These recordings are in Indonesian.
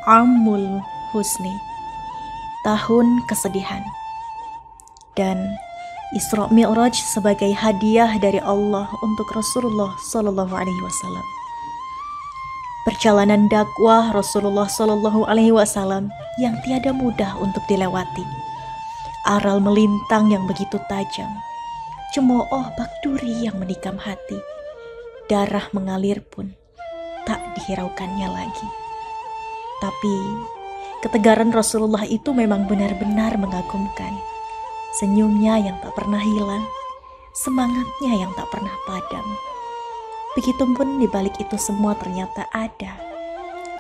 Amul Husni, tahun kesedihan, dan Isra Mi'raj sebagai hadiah dari Allah untuk Rasulullah Sallallahu Alaihi Wasallam. Perjalanan dakwah Rasulullah Sallallahu Alaihi Wasallam yang tiada mudah untuk dilewati. Aral melintang yang begitu tajam, cemooh bak duri yang menikam hati, darah mengalir pun tak dihiraukannya lagi. Tapi ketegaran Rasulullah itu memang benar-benar mengagumkan. Senyumnya yang tak pernah hilang, semangatnya yang tak pernah padam. Begitupun di balik itu semua ternyata ada,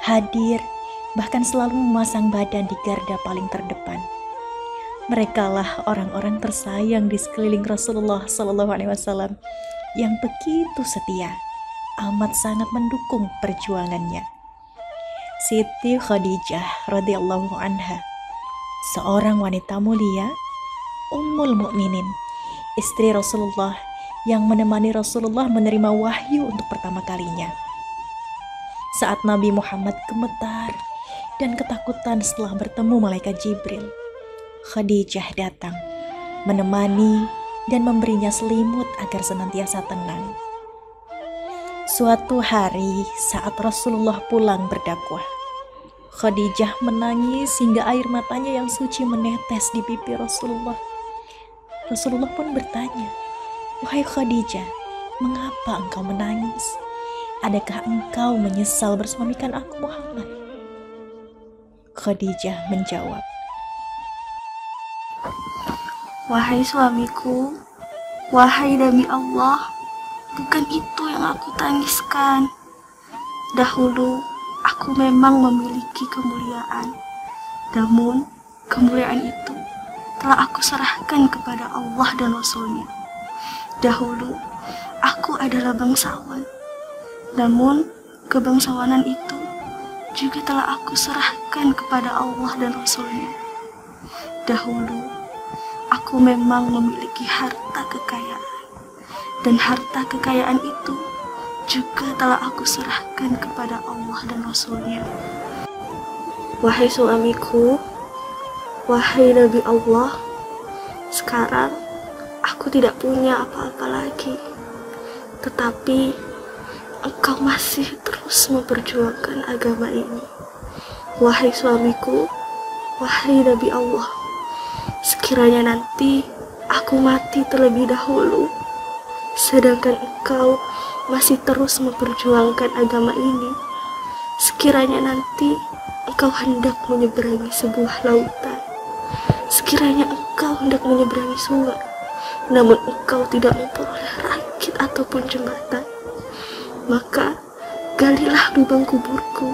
hadir, bahkan selalu memasang badan di garda paling terdepan. Merekalah orang-orang tersayang di sekeliling Rasulullah Sallallahu Alaihi Wasallam yang begitu setia, amat sangat mendukung perjuangannya. Siti Khadijah radhiyallahu anha, seorang wanita mulia, Ummul Mukminin, istri Rasulullah yang menemani Rasulullah menerima wahyu untuk pertama kalinya. Saat Nabi Muhammad gemetar dan ketakutan setelah bertemu malaikat Jibril, Khadijah datang, menemani dan memberinya selimut agar senantiasa tenang. Suatu hari saat Rasulullah pulang berdakwah, Khadijah menangis hingga air matanya yang suci menetes di pipi Rasulullah. Rasulullah pun bertanya, "Wahai Khadijah, mengapa engkau menangis? Adakah engkau menyesal bersuamikan aku Muhammad?" Khadijah menjawab, "Wahai suamiku, wahai demi Allah, bukan itu yang aku tangiskan. Dahulu aku memang memiliki kemuliaan, namun kemuliaan itu telah aku serahkan kepada Allah dan Rasul-Nya. Dahulu aku adalah bangsawan, namun kebangsawanan itu juga telah aku serahkan kepada Allah dan Rasul-Nya. Dahulu aku memang memiliki harta kekayaan, dan harta kekayaan itu juga telah aku serahkan kepada Allah dan Rasul-Nya. Wahai suamiku, wahai Nabi Allah, sekarang aku tidak punya apa-apa lagi, tetapi engkau masih terus memperjuangkan agama ini. Wahai suamiku, wahai Nabi Allah, sekiranya nanti aku mati terlebih dahulu, sedangkan engkau masih terus memperjuangkan agama ini, sekiranya nanti engkau hendak menyeberangi sebuah lautan, sekiranya engkau hendak menyeberangi sungai, namun engkau tidak memperoleh rakit ataupun jembatan, maka galilah lubang kuburku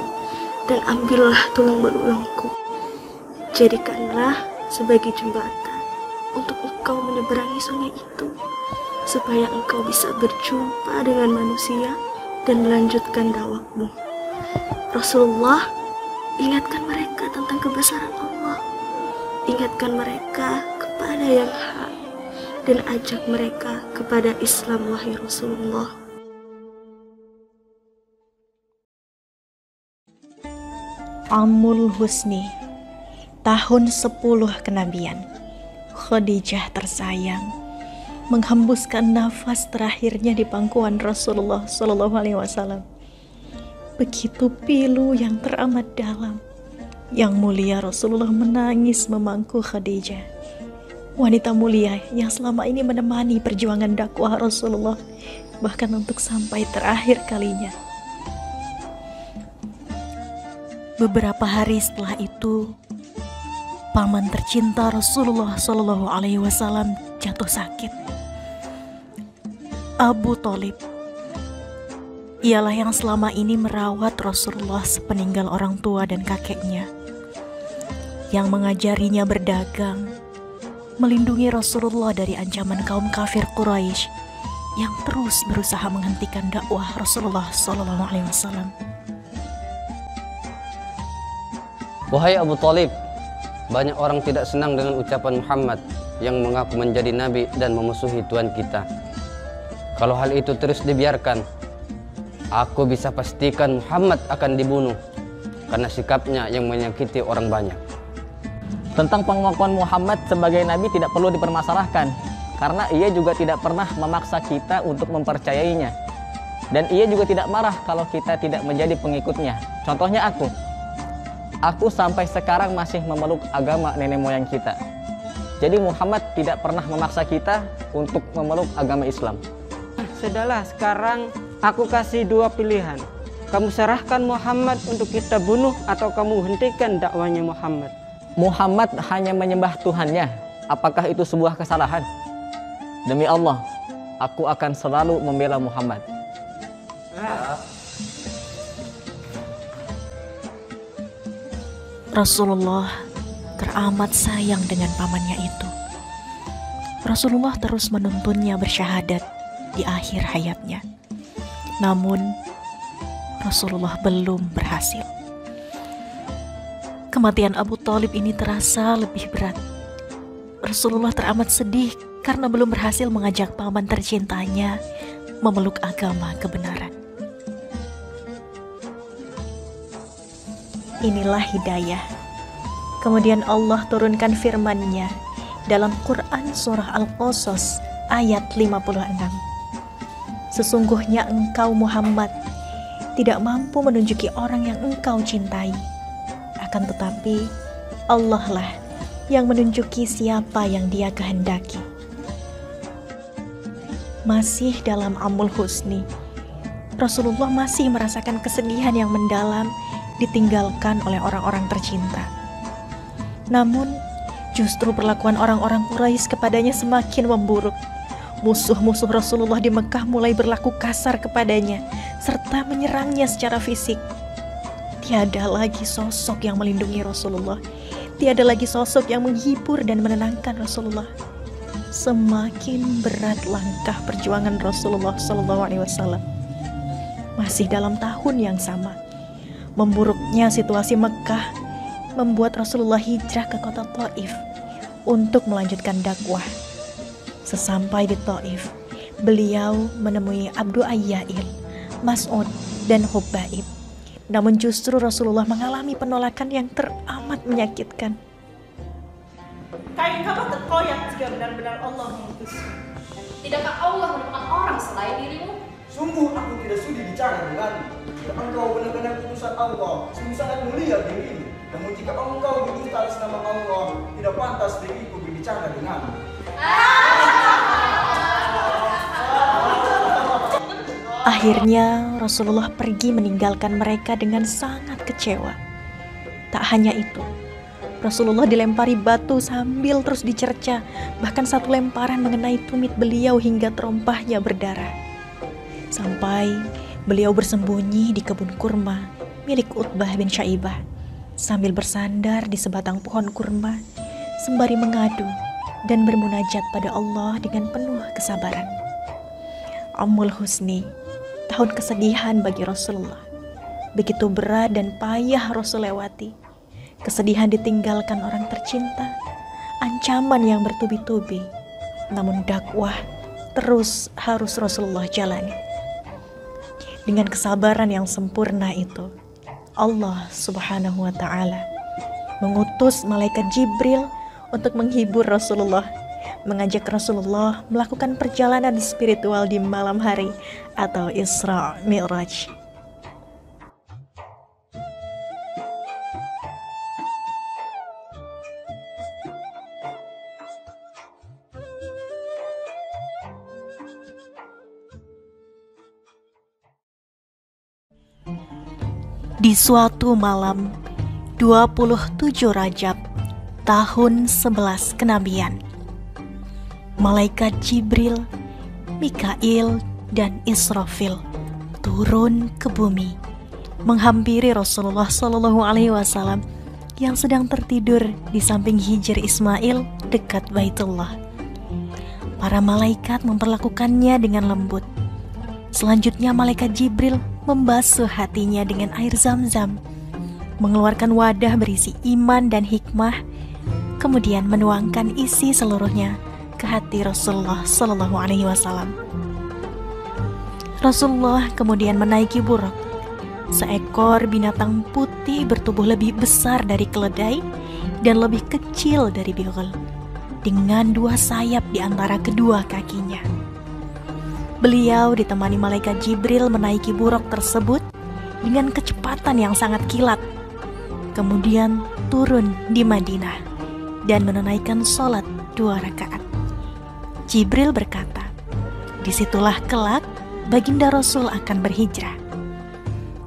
dan ambillah tulang belulangku. Jadikanlah sebagai jembatan untuk engkau menyeberangi sungai itu, supaya engkau bisa berjumpa dengan manusia dan melanjutkan dakwahmu." Rasulullah ingatkan mereka tentang kebesaran Allah, ingatkan mereka kepada yang hak, dan ajak mereka kepada Islam, wahai Rasulullah. Amul Husni, tahun 10 kenabian. Khadijah tersayang menghembuskan nafas terakhirnya di pangkuan Rasulullah Sallallahu Alaihi Wasallam. Begitu pilu yang teramat dalam. Yang mulia Rasulullah menangis memangku Khadijah, wanita mulia yang selama ini menemani perjuangan dakwah Rasulullah, bahkan untuk sampai terakhir kalinya. Beberapa hari setelah itu, paman tercinta Rasulullah Sallallahu Alaihi Wasallam jatuh sakit. Abu Thalib, ialah yang selama ini merawat Rasulullah sepeninggal orang tua dan kakeknya, yang mengajarinya berdagang, melindungi Rasulullah dari ancaman kaum kafir Quraisy yang terus berusaha menghentikan dakwah Rasulullah Sallallahu Alaihi Wasallam. Wahai Abu Thalib, banyak orang tidak senang dengan ucapan Muhammad yang mengaku menjadi nabi dan memusuhi Tuhan kita. Kalau hal itu terus dibiarkan, aku bisa pastikan Muhammad akan dibunuh karena sikapnya yang menyakiti orang banyak. Tentang pengakuan Muhammad sebagai nabi tidak perlu dipermasalahkan, karena ia juga tidak pernah memaksa kita untuk mempercayainya. Dan ia juga tidak marah kalau kita tidak menjadi pengikutnya. Contohnya aku sampai sekarang masih memeluk agama nenek moyang kita. Jadi Muhammad tidak pernah memaksa kita untuk memeluk agama Islam. Sudahlah, sekarang aku kasih dua pilihan. Kamu serahkan Muhammad untuk kita bunuh atau kamu hentikan dakwanya Muhammad. Muhammad hanya menyembah Tuhannya. Apakah itu sebuah kesalahan? Demi Allah, aku akan selalu membela Muhammad. Rasulullah teramat sayang dengan pamannya itu. Rasulullah terus menuntunnya bersyahadat di akhir hayatnya. Namun, Rasulullah belum berhasil. Kematian Abu Thalib ini terasa lebih berat. Rasulullah teramat sedih karena belum berhasil mengajak paman tercintanya memeluk agama kebenaran. Inilah hidayah. Kemudian Allah turunkan firman-Nya dalam Quran surah Al-Qasas ayat 56. Sesungguhnya engkau Muhammad tidak mampu menunjuki orang yang engkau cintai. Akan tetapi Allah lah yang menunjuki siapa yang Dia kehendaki. Masih dalam Amul Husni, Rasulullah masih merasakan kesedihan yang mendalam ditinggalkan oleh orang-orang tercinta. Namun, justru perlakuan orang-orang Quraisy kepadanya semakin memburuk. Musuh-musuh Rasulullah di Mekah mulai berlaku kasar kepadanya, serta menyerangnya secara fisik. Tiada lagi sosok yang melindungi Rasulullah. Tiada lagi sosok yang menghibur dan menenangkan Rasulullah. Semakin berat langkah perjuangan Rasulullah SAW. Masih dalam tahun yang sama, memburuknya situasi Mekah membuat Rasulullah hijrah ke kota Thaif untuk melanjutkan dakwah. Sesampai di Thaif, beliau menemui Abdu Ayyail, Mas'ud, dan Hubbaib. Namun justru Rasulullah mengalami penolakan yang teramat menyakitkan. Kain kamu terkoyak jika benar-benar Allah mengutus. Tidakkah Allah menemukan orang selain dirimu? Sungguh aku tidak sudi bicara denganmu. Jika engkau benar-benar utusan Allah, sungguh sangat mulia dirimu. Namun jika engkau diutus atas nama Allah, tidak pantas diriku berbicara denganmu. Akhirnya Rasulullah pergi meninggalkan mereka dengan sangat kecewa. Tak hanya itu, Rasulullah dilempari batu sambil terus dicerca. Bahkan satu lemparan mengenai tumit beliau hingga terompahnya berdarah. Sampai beliau bersembunyi di kebun kurma milik Utbah bin Syaibah sambil bersandar di sebatang pohon kurma sembari mengadu dan bermunajat pada Allah dengan penuh kesabaran. Amul Husni, tahun kesedihan bagi Rasulullah. Begitu berat dan payah Rasul lewati. Kesedihan ditinggalkan orang tercinta, ancaman yang bertubi-tubi. Namun dakwah terus harus Rasulullah jalani. Dengan kesabaran yang sempurna itu, Allah Subhanahu wa Ta'ala mengutus malaikat Jibril untuk menghibur Rasulullah, mengajak Rasulullah melakukan perjalanan spiritual di malam hari atau Isra Mi'raj. Di suatu malam 27 Rajab tahun 11 kenabian, malaikat Jibril, Mikail, dan Israfil turun ke bumi menghampiri Rasulullah SAW yang sedang tertidur di samping Hijr Ismail dekat Baitullah. Para malaikat memperlakukannya dengan lembut. Selanjutnya malaikat Jibril membasuh hatinya dengan air Zam-Zam, mengeluarkan wadah berisi iman dan hikmah, kemudian menuangkan isi seluruhnya ke hati Rasulullah SAW. Rasulullah kemudian menaiki buruk seekor binatang putih bertubuh lebih besar dari keledai dan lebih kecil dari beagle, dengan 2 sayap di antara kedua kakinya. Beliau ditemani malaikat Jibril menaiki buruk tersebut dengan kecepatan yang sangat kilat, kemudian turun di Madinah dan menunaikan sholat 2 rakaat. Jibril berkata, disitulah kelak baginda Rasul akan berhijrah.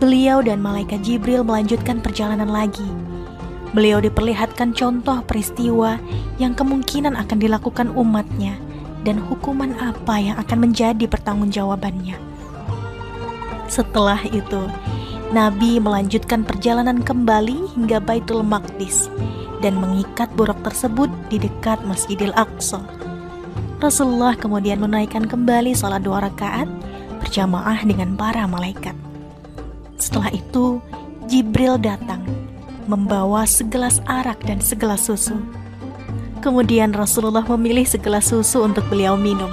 Beliau dan malaikat Jibril melanjutkan perjalanan lagi. Beliau diperlihatkan contoh peristiwa yang kemungkinan akan dilakukan umatnya dan hukuman apa yang akan menjadi pertanggungjawabannya. Setelah itu, Nabi melanjutkan perjalanan kembali hingga Baitul Maqdis dan mengikat buruk tersebut di dekat Masjidil Aqsa. Rasulullah kemudian menaikkan kembali salat 2 rakaat berjamaah dengan para malaikat. Setelah itu, Jibril datang membawa segelas arak dan segelas susu. Kemudian Rasulullah memilih segelas susu untuk beliau minum,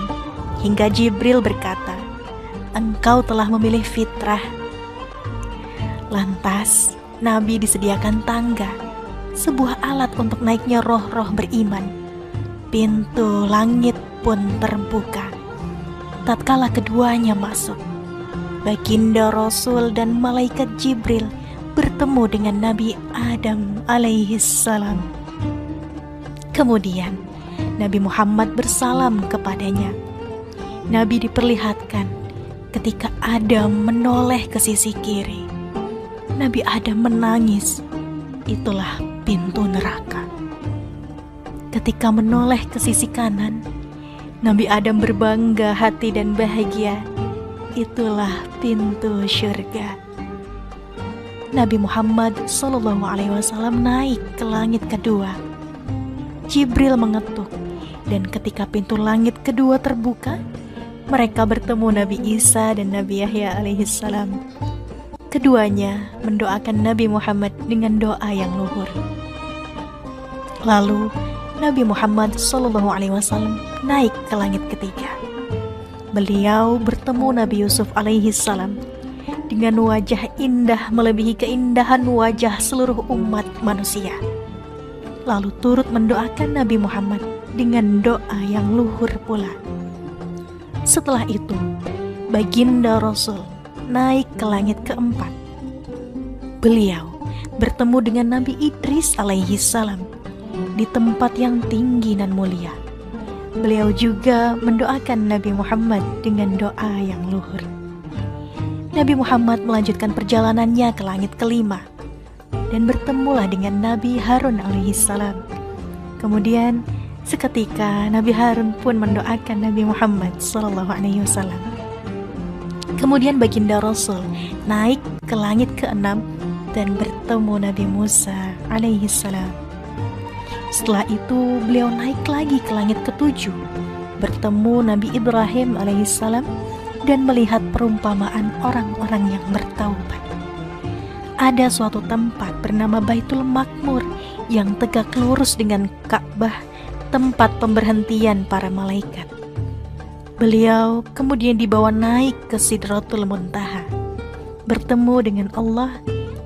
hingga Jibril berkata, "Engkau telah memilih fitrah." Lantas, Nabi disediakan tangga, sebuah alat untuk naiknya roh-roh beriman. Pintu langit pun terbuka. Tatkala keduanya masuk, baginda Rasul dan malaikat Jibril bertemu dengan Nabi Adam alaihissalam. Kemudian Nabi Muhammad bersalam kepadanya. Nabi diperlihatkan ketika Adam menoleh ke sisi kiri. Nabi Adam menangis. Itulah pintu neraka. Ketika menoleh ke sisi kanan, Nabi Adam berbangga hati dan bahagia. Itulah pintu syurga. Nabi Muhammad SAW naik ke langit kedua. Jibril mengetuk, dan ketika pintu langit kedua terbuka, mereka bertemu Nabi Isa dan Nabi Yahya alaihissalam. Keduanya mendoakan Nabi Muhammad dengan doa yang luhur. Lalu Nabi Muhammad SAW naik ke langit ketiga. Beliau bertemu Nabi Yusuf alaihissalam dengan wajah indah melebihi keindahan wajah seluruh umat manusia. Lalu turut mendoakan Nabi Muhammad dengan doa yang luhur pula. Setelah itu, baginda Rasul naik ke langit keempat. Beliau bertemu dengan Nabi Idris alaihissalam di tempat yang tinggi dan mulia. Beliau juga mendoakan Nabi Muhammad dengan doa yang luhur. Nabi Muhammad melanjutkan perjalanannya ke langit kelima dan bertemulah dengan Nabi Harun alaihissalam. Kemudian seketika Nabi Harun pun mendoakan Nabi Muhammad SAW. Kemudian baginda Rasul naik ke langit keenam dan bertemu Nabi Musa alaihissalam. Setelah itu beliau naik lagi ke langit ketujuh, bertemu Nabi Ibrahim alaihissalam dan melihat perumpamaan orang-orang yang bertaubat. Ada suatu tempat bernama Baitul Makmur yang tegak lurus dengan Ka'bah, tempat pemberhentian para malaikat. Beliau kemudian dibawa naik ke Sidratul Muntaha, bertemu dengan Allah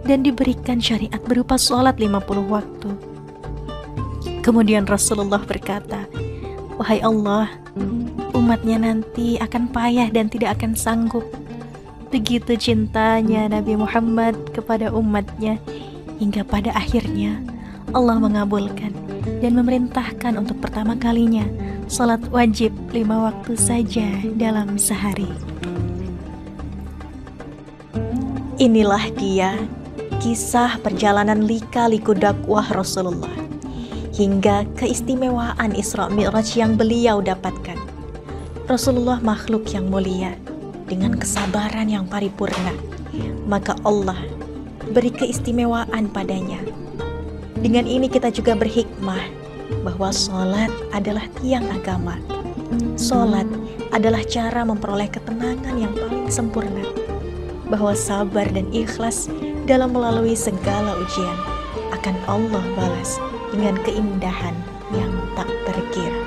dan diberikan syariat berupa sholat 50 waktu. Kemudian Rasulullah berkata, "Wahai Allah, umatnya nanti akan payah dan tidak akan sanggup." Begitu cintanya Nabi Muhammad kepada umatnya, hingga pada akhirnya Allah mengabulkan dan memerintahkan untuk pertama kalinya salat wajib 5 waktu saja dalam sehari. Inilah dia kisah perjalanan lika-liku dakwah Rasulullah hingga keistimewaan Isra Mi'raj yang beliau dapatkan. Rasulullah makhluk yang mulia dengan kesabaran yang paripurna, maka Allah beri keistimewaan padanya. Dengan ini kita juga berhikmah bahwa sholat adalah tiang agama. Sholat adalah cara memperoleh ketenangan yang paling sempurna, bahwa sabar dan ikhlas dalam melalui segala ujian akan Allah balas dengan keindahan yang tak terkira.